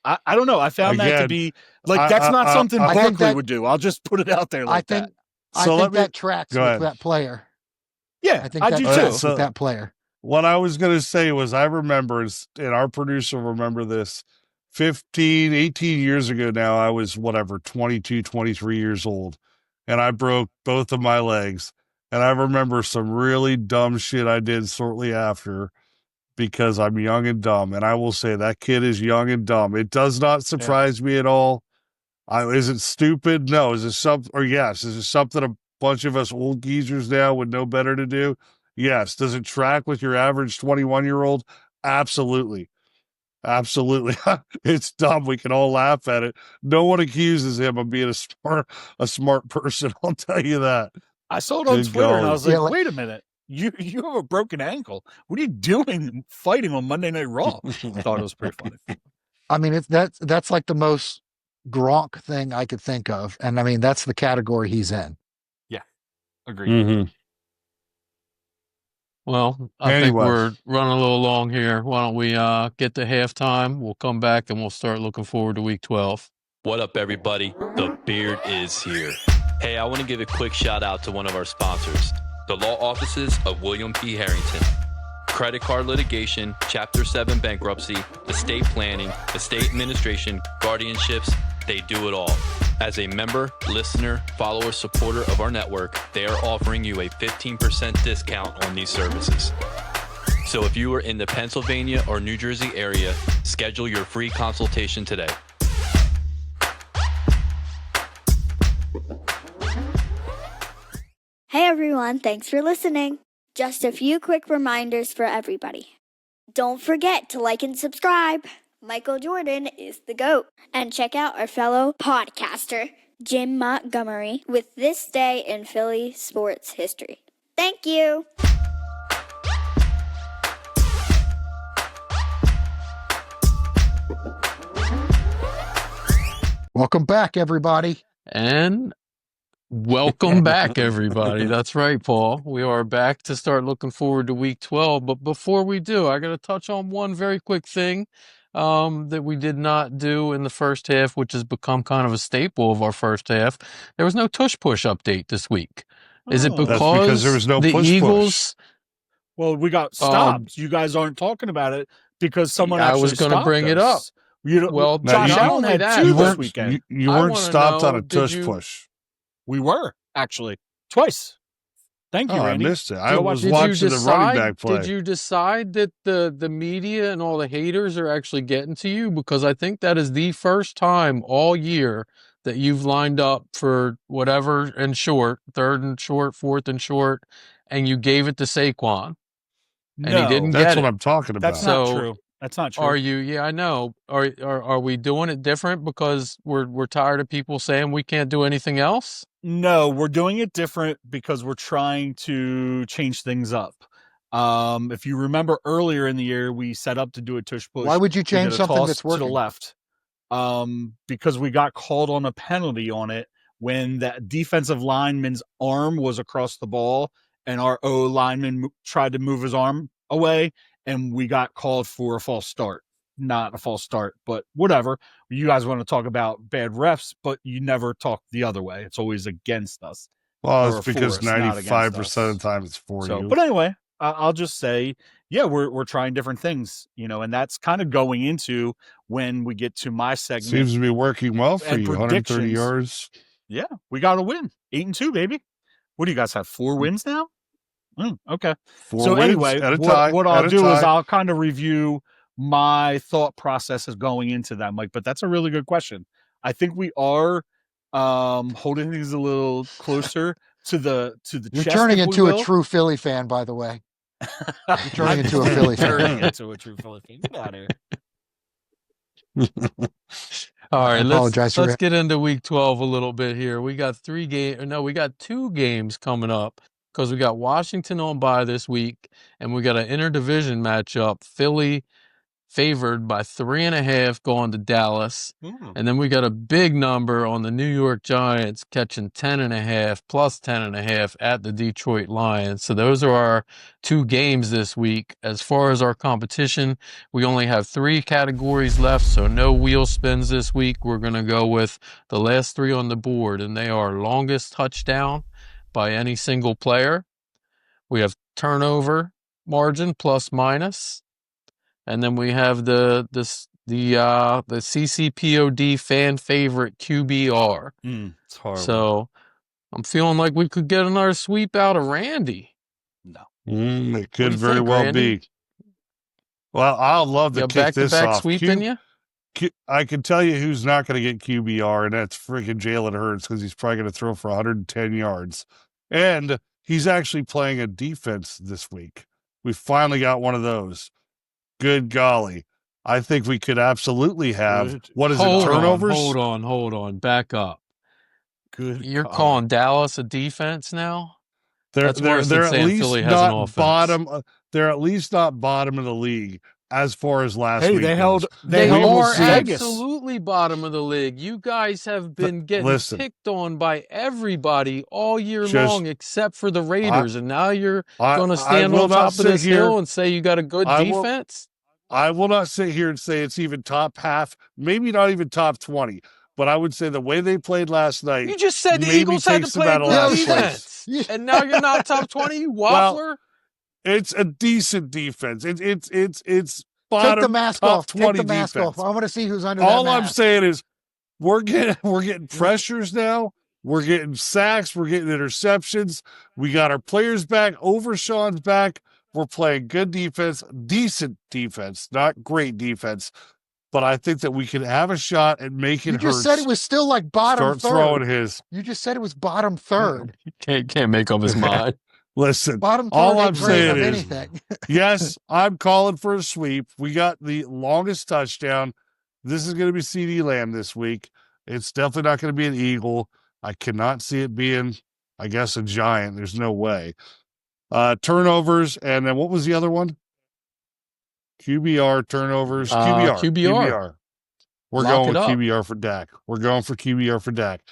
I don't know. I found that to Again, be like that's not something I think Barkley that- would do. I'll just put it out there like that. I So think that tracks go with ahead. that player. Yeah, I think I that do tracks too. with that player. What I was going to say was I remember, and our producer will remember this, 15, 18 years ago now, I was 22, 23 years old, and I broke both of my legs. And I remember some really dumb shit I did shortly after because I'm young and dumb. And I will say that kid is young and dumb. It does not surprise me at all. Is it stupid? No. Is it something, or yes, is it something a bunch of us old geezers now would know better to do? Yes. Does it track with your average 21-year-old? Absolutely. Absolutely. It's dumb. We can all laugh at it. No one accuses him of being a smart person. I'll tell you that. I saw it on Good Twitter and I golly. was like, wait a minute. You have a broken ankle. What are you doing fighting on Monday Night Raw? I thought it was pretty funny. I mean, that's like the most Gronk thing I could think of. And I mean, that's the category he's in. Agreed. Mm-hmm. Well, I think we're running a little long here. Why don't we get to halftime? We'll come back and we'll start looking forward to week 12. What up, everybody? The Beard is here. Hey, I want to give a quick shout out to one of our sponsors, the law offices of William P. Harrington. Credit card litigation, Chapter 7 bankruptcy, estate planning, estate administration, guardianships, they do it all. As a member, listener, follower, supporter of our network, they are offering you a 15% discount on these services. So if you are in the Pennsylvania or New Jersey area, schedule your free consultation today. Hey everyone, thanks for listening. Just a few quick reminders for everybody. Don't forget to like and subscribe. Michael Jordan is the GOAT. And check out our fellow podcaster, Jim Montgomery, with This Day in Philly Sports History. Thank you. Welcome back, everybody. And Welcome back, everybody. That's right, Paul. We are back to start looking forward to week 12. But before we do, I got to touch on one very quick thing that we did not do in the first half, which has become kind of a staple of our first half. There was no Tush Push update this week. Is it Oh. That's because there because was no the push Eagles? Well, we got stopped. You guys aren't talking about it because someone I actually was going to stopped bring it up. us. You Well, Now, Josh you- not Allen only had that, two You but this weren't weekend. you I weren't wanna stopped on know, a did tush you- push. We were actually twice. Thank you, Oh, I Randy. missed it. I Go was watch it. watching the running back play. Did you decide that the media and all the haters are actually getting to you? Because I think that is the first time all year that you've lined up for whatever in short, third and short, fourth and short, and you gave it to Saquon. And he didn't That's get what it. I'm talking about. That's not So, true. That's not true. Are you? Yeah, I know. Are we doing it different because we're tired of people saying we can't do anything else? No, we're doing it different because we're trying to change things up. If you remember earlier in the year, we set up to do a tush push. Why would you We change did a something toss that's to the working? left? Because we got called on a penalty on it when that defensive lineman's arm was across the ball and our O lineman tried to move his arm away, and we got called for a false start. Not a false start, but whatever. You guys want to talk about bad refs, but you never talk the other way. It's always against us. Well, or it's because for us, not against 95% of us. the time it's for you. But anyway, I'll just say, yeah, we're trying different things, and that's kind of going into when we get to my segment. Seems to be working well for and you. 130 predictions. yards. Yeah, we got to win. 8-2, baby. What do you guys have? 4 wins now? Okay. 4 So wins anyway, and a tie. what I'll and a do is tie. I'll kind of review my thought processes going into that, Mike. But that's a really good question. I think we are holding things a little closer to the You're chest, turning if we into a will. true Philly fan, by the way. You're turning into a Philly fan. Turning into a true Philly fan. Get out of here. All right, apologize for let's that. get into week 12 a little bit here. We got we got 2 games coming up because we got Washington on bye this week, and we got an interdivision matchup. Philly favored by 3.5 going to Dallas. And then we got a big number on the New York Giants catching 10.5 plus 10.5 at the Detroit Lions. So those are our 2 games this week. As far as our competition, we only have 3 categories left, so no wheel spins this week. We're going to go with the last 3 on the board, and they are longest touchdown by any single player. We have turnover margin plus minus. And then we have the CCPOD fan favorite QBR. It's horrible. So I'm feeling like we could get another sweep out of Randy. No. It do could you very think, well Randy? be. Well, I'll love to You kick this back-to-back off. sweeping you? I can tell you who's not going to get QBR, and that's freaking Jalen Hurts, because he's probably going to throw for 110 yards. And he's actually playing a defense this week. We finally got one of those. Good golly. I think we could absolutely have, turnovers? Hold on. Back up. Good. You're calling Dallas a defense now? That's They're worse than at saying least Philly has an not offense. bottom. They're at least not bottom of the league as far as last week. They goes. are Vegas. absolutely bottom of the league. You guys have been getting picked on by everybody all year long except for the Raiders, and now you're going to stand on top of this hill and say you got a good defense? I will not sit here and say it's even top half, maybe not even top 20, but I would say the way they played last night. You just said the Eagles had to play a good defense, and now you're not top 20, you waffler? Well, it's a decent defense. It's bottom. Take the mask top off. 20 Take the mask defense. off. I want to see who's under All that mask. I'm saying is we're getting pressures now. We're getting sacks. We're getting interceptions. We got our players back. Overshawn's back. We're playing good defense, decent defense, not great defense. But I think that we can have a shot at making Hurts. You just said it was still like bottom third. Throwing his. You just said it was bottom third. Can't make up his mind. Listen, bottom third all I'm saying is, anything. yes, I'm calling for a sweep. We got the longest touchdown. This is going to be CD Lamb this week. It's definitely not going to be an Eagle. I cannot see it being, I guess, a Giant. There's no way. Turnovers, and then what was the other one? QBR, turnovers, QBR. QBR. We're going with QBR for Dak.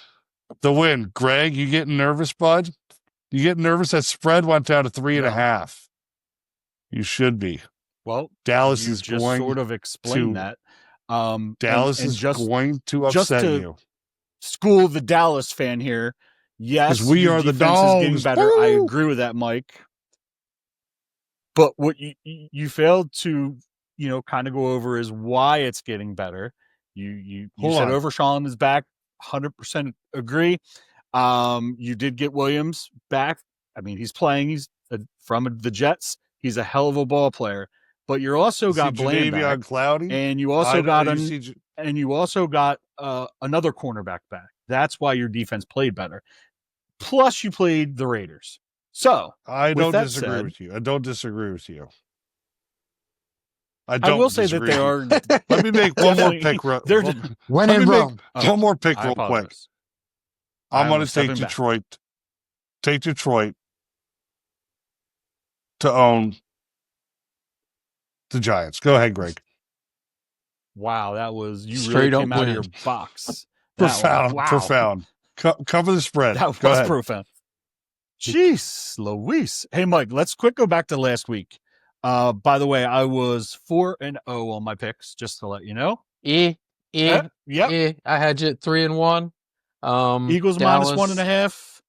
The win. Greg, you getting nervous, bud? You getting nervous? That spread went down to 3.5. You should be. Well, Dallas you is just going sort of explained to- that. Dallas and is just going to just upset to you. school the Dallas fan here. Yes, 'Cause we your are the defense is getting dogs. better. I Woo! agree with that, Mike. But what you failed to, kind of go over is why it's getting better. You Hold said on. Overshawn is back. 100% agree. You did get Williams back. I mean, he's playing. He's from the Jets. He's a hell of a ball player. But you also got Bland back, Cloudy, and you also got another cornerback back. That's why your defense played better. Plus, you played the Raiders. So I with don't that disagree said, with you. I don't disagree with you. I will say that they are. Let me make one more definitely- pick. they're- When Let in me make Rome. one more pick I real quick. apologize. I'm going to stepping take back. Detroit. Take Detroit to own the Giants. Go ahead, Greg. Wow, that was you Straight really up came out of win. your box. Profound. Cover the spread. That Go was ahead. profound. Jeez, Louise. Hey, Mike, let's quick go back to last week. By the way, I was 4-0 on my picks, just to let you know. Yep. Yep. I had you at 3-1. Eagles Dallas, -1.5.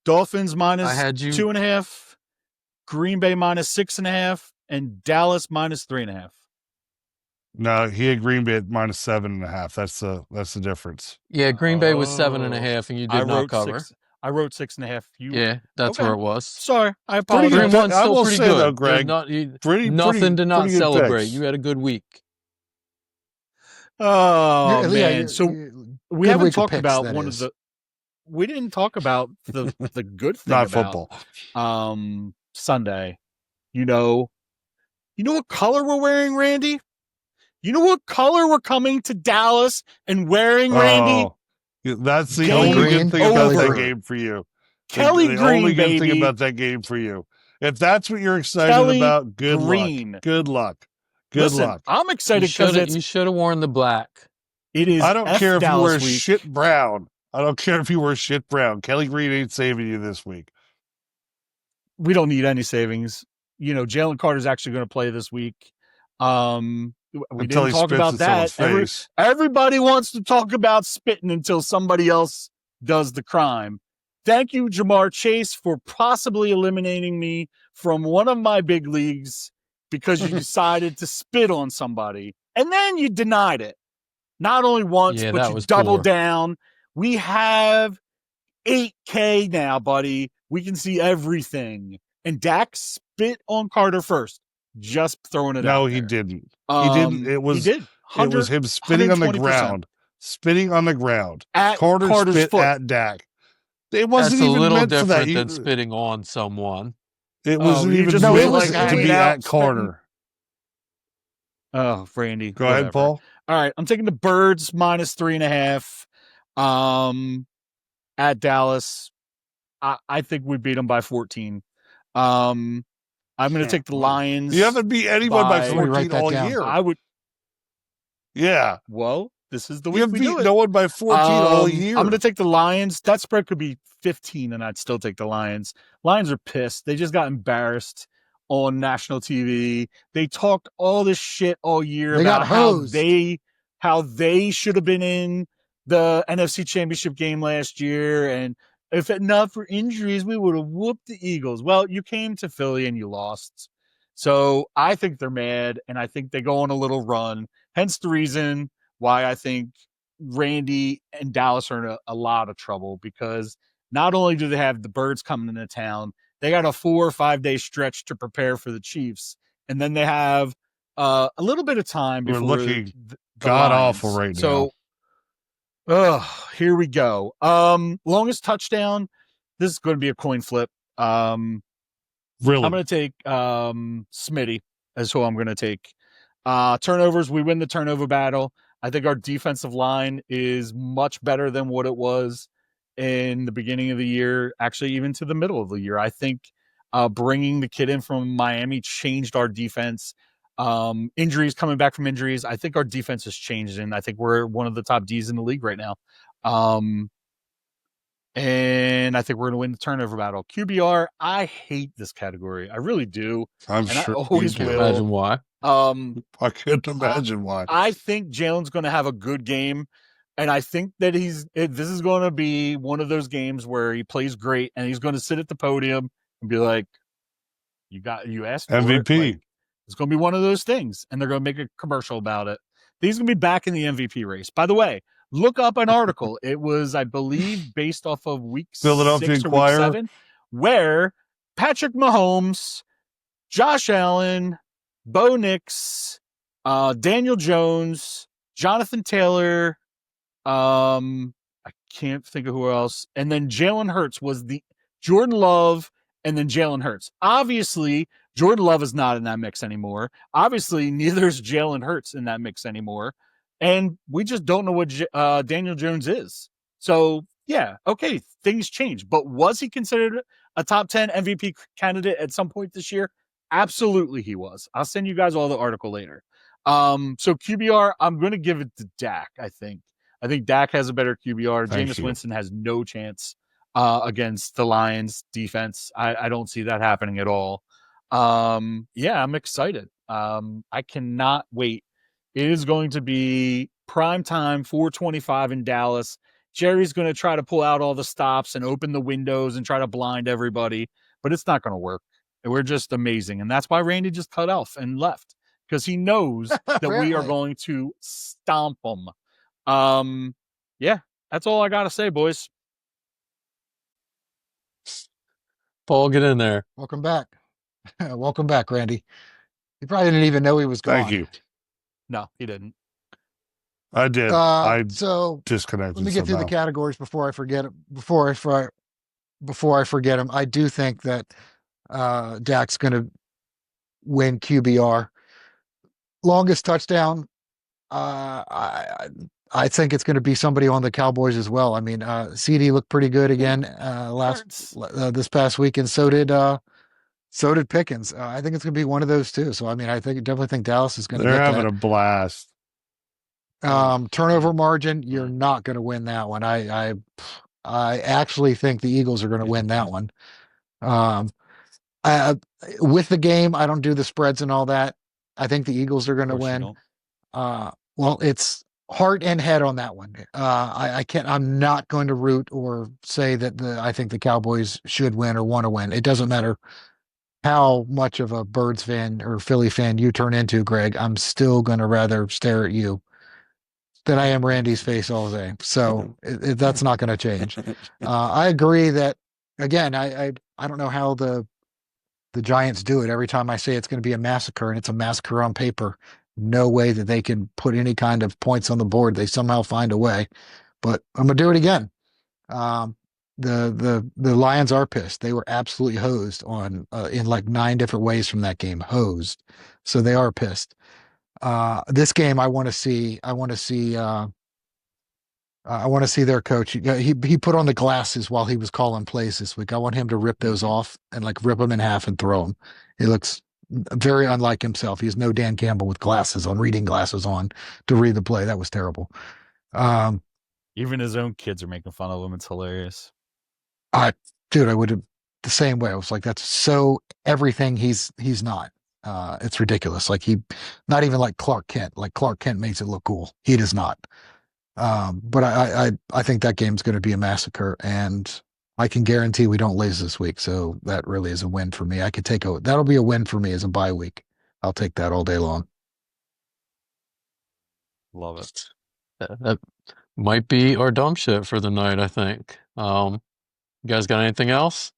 Dolphins I had you -2.5. Green Bay -6.5, and Dallas -3.5. No, he had Green Bay at -7.5. That's the difference. Yeah, Green Bay was Oh. 7.5, and you did not cover. I wrote 6.5. Yeah, that's Okay. where it was. Sorry, I Pretty apologize. good. 3-1 I still will pretty say, good. though, There's Greg, nothing to not pretty good celebrate. picks. You had a good week. Oh man! Yeah, So we good haven't week of talked picks, about that one is. of the. We didn't talk about the good thing Not about football. Sunday. You know what color we're wearing, Randy? You know what color we're coming to Dallas and wearing, Randy? Oh, that's the Game only good thing about that over. game for you. Kelly the Green, only good baby. thing about that game for you. If that's what you're excited Kelly about, good Green. luck. Good luck. Good Listen, luck. I'm excited because You should have worn the black. it is. I don't F care if you Dallas wear week. shit brown. I don't care if you wear shit brown. Kelly Green ain't saving you this week. We don't need any savings. Jalen Carter's actually going to play this week. We Until didn't he talk spits about in that. someone's face. Everybody wants to talk about spitting until somebody else does the crime. Thank you, Jamar Chase, for possibly eliminating me from one of my big leagues because you decided to spit on somebody. And then you denied it. Not only once, Yeah, but that you was doubled poor. down. We have 8K now, buddy. We can see everything. And Dak spit on Carter first. Just throwing it out No, there. he didn't. He didn't. He It did. was him spitting on the 120%. ground. Spitting on the ground. At Carter Carter's spit foot. at Dak. It wasn't That's a even little meant for that. different than spitting on someone. It wasn't you even just No, meant it was to hanging be out, at Carter. Oh, Randy. Go ahead, Paul. All right, I'm taking the Birds -3.5. At Dallas, I think we beat them by 14. I'm going to take the Lions. You haven't beat anyone by Let me 14 write that all down. year. I would. Yeah. Well, this is the You week haven't we beat do it. no one by 14 all year. I'm going to take the Lions. That spread could be 15, and I'd still take the Lions. Lions are pissed. They just got embarrassed on national TV. They talked all this shit all year They about got hosed. how they should have been in the NFC Championship game last year, and if not for injuries, we would have whooped the Eagles. Well, you came to Philly and you lost. So I think they're mad, and I think they go on a little run. Hence the reason why I think Randy and Dallas are in a lot of trouble, because not only do they have the Birds coming into town, they got a 4 or 5 day stretch to prepare for the Chiefs. And then they have a little bit of time We're before looking the god Lions. awful right So, here we go. Longest touchdown. This is going to be a coin flip. Really? I'm going to take Smitty as who I'm going to take. Turnovers, we win the turnover battle. I think our defensive line is much better than what it was in the beginning of the year, actually even to the middle of the year. I think bringing the kid in from Miami changed our defense. Injuries, coming back from injuries, I think our defense has changed, and I think we're one of the top Ds in the league right now. And I think we're going to win the turnover battle. QBR, I hate this category. I really do. I'm And sure I always Can't will. imagine why. I couldn't imagine why. I think Jalen's going to have a good game. And I think that this is going to be one of those games where he plays great and he's going to sit at the podium and be like, you asked for MVP. it. Like, it's going to be one of those things. And they're going to make a commercial about it. He's going to be back in the MVP race. By the way, look up an article. It was, I believe, based off of week Philadelphia 6 or week Inquirer. 7, where Patrick Mahomes, Josh Allen, Bo Nix, Daniel Jones, Jonathan Taylor, I can't think of who else, and then Jalen Hurts was the Jordan Love, and then Jalen Hurts. Obviously, Jordan Love is not in that mix anymore. Obviously, neither is Jalen Hurts in that mix anymore. And we just don't know what Daniel Jones is. So, yeah, okay, things change. But was he considered a top 10 MVP candidate at some point this year? Absolutely he was. I'll send you guys all the article later. So QBR, I'm going to give it to Dak, I think. I think Dak has a better QBR. Thank Jameis you. Winston has no chance against the Lions defense. I don't see that happening at all. Yeah, I'm excited. I cannot wait. It is going to be prime time, 4:25 in Dallas. Jerry's going to try to pull out all the stops and open the windows and try to blind everybody, but it's not going to work. We're just amazing. And that's why Randy just cut off and left, because he knows that we are Apparently. going to stomp them. Yeah, that's all I got to say, boys. Paul, get in there. Welcome back. Welcome back, Randy. You probably didn't even know he was gone. Thank you. No, he didn't. I did. I So disconnected. let me get through the categories before I forget it. Before I forget them, I do think that Dak's going to win QBR. Longest touchdown. I think it's going to be somebody on the Cowboys as well. I mean, CD looked pretty good again this past week, and so did Pickens. I think it's going to be one of those two. So I mean, definitely think Dallas is going to They're get having that. a blast. Turnover margin, you're not going to win that one. I actually think the Eagles are going to win that one. With the game, I don't do the spreads and all that. I think the Eagles are going to win. Well, it's heart and head on that one. I'm not going to root or say that I think the Cowboys should win or want to win. It doesn't matter how much of a Birds fan or Philly fan you turn into, Greg. I'm still going to rather stare at you than I am Randy's face all day. So that's not going to change. I agree that, again, I don't know how the Giants do it. Every time I say it's going to be a massacre, and it's a massacre on paper, no way that they can put any kind of points on the board. They somehow find a way. But I'm going to do it again. The Lions are pissed. They were absolutely hosed in like 9 different ways from that game. Hosed. So they are pissed. This game, I want to see their coach. He put on the glasses while he was calling plays this week. I want him to rip those off and like rip them in half and throw them. He looks very unlike himself. He's no Dan Campbell with reading glasses on to read the play. That was terrible. Even his own kids are making fun of him. It's hilarious. I would have the same way. I was like, that's so everything he's not. It's ridiculous. Like not even like Clark Kent. Like Clark Kent makes it look cool. He does not. But I think that game's going to be a massacre, and I can guarantee we don't lose this week. So that really is a win for me. That'll be a win for me as a bye week. I'll take that all day long. Love it. That might be our dumb shit for the night, I think. You guys got anything else?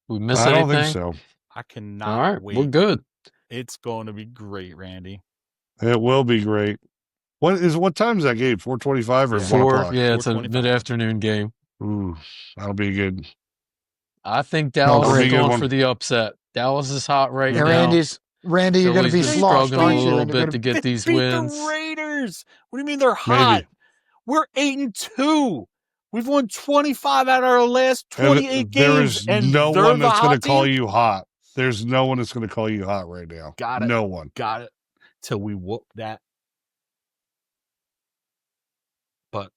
We miss I anything? don't think so. I cannot All right, wait. we're good. It's going to be great, Randy. It will be great. What time is that game? 4:25 or 1 o'clock? Yeah, it's a 4:25. mid-afternoon game. Ooh, that'll be good. I think Dallas great. is going for the upset. Dallas is hot right And now. Randy, you're going to be Philly's sloshed, struggling aren't a you? little And you're bit to gonna get these beat wins. the Raiders. What do you mean they're hot? Maybe. We're 8-2. We've won 25 out of our last 28 games. There is and no they're one the that's going hot to call team? you hot. There's no one that's going to call you hot right now. Got it. No one. Got it. Till we whoop that. But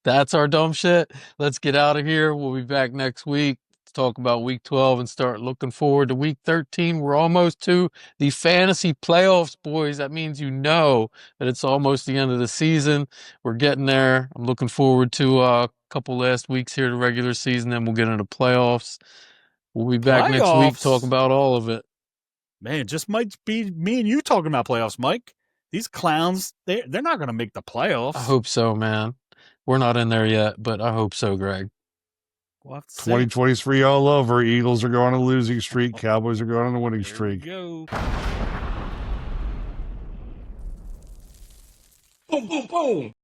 That's our dumb shit. Let's get out of here. We'll be back next week to talk about week 12 and start looking forward to week 13. We're almost to the fantasy playoffs, boys. That means you know that it's almost the end of the season. We're getting there. I'm looking forward to a couple last weeks here, the regular season, then we'll get into playoffs. We'll be back next week, talk about all of it. Man, just might be me and you talking about playoffs, Mike. These clowns, they're not going to make the playoffs. I hope so, man. We're not in there yet, but I hope so, Greg. We'll have to see. 2023 all over. Eagles are going on a losing streak. Cowboys are going on a winning streak. Go. Boom, boom, boom.